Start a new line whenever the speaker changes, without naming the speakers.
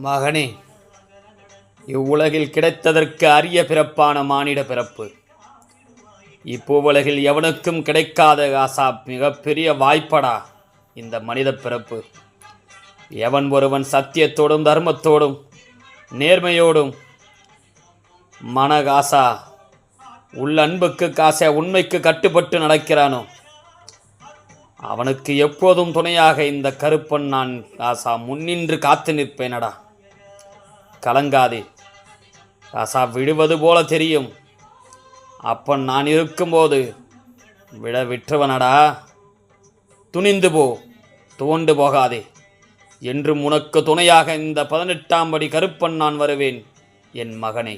மகனே, இவ்வுலகில் கிடைத்ததற்கு அரிய பிறப்பான மானிட பிறப்பு இப்பூவுலகில் எவனுக்கும் கிடைக்காத ஆசா மிகப்பெரிய வாய்ப்படா இந்த மனித பிறப்பு. எவன் ஒருவன் சத்தியத்தோடும் தர்மத்தோடும் நேர்மையோடும் மனகாசா உள்ளன்புக்கு காசா உண்மைக்கு கட்டுப்பட்டு நடக்கிறானோ அவனுக்கு எப்போதும் துணையாக இந்த கருப்பன் நான் காசா முன்னின்று காத்து நிற்பேனடா. கலங்காதே காசா, விடுவது போல தெரியும், அப்பன் நான் இருக்கும்போது விற்றவனடா. துணிந்து போ, துவண்டு போகாதே. என்றும் உனக்கு துணையாக இந்த 18ஆம் படி கருப்பன் நான் வருவேன் என் மகனே.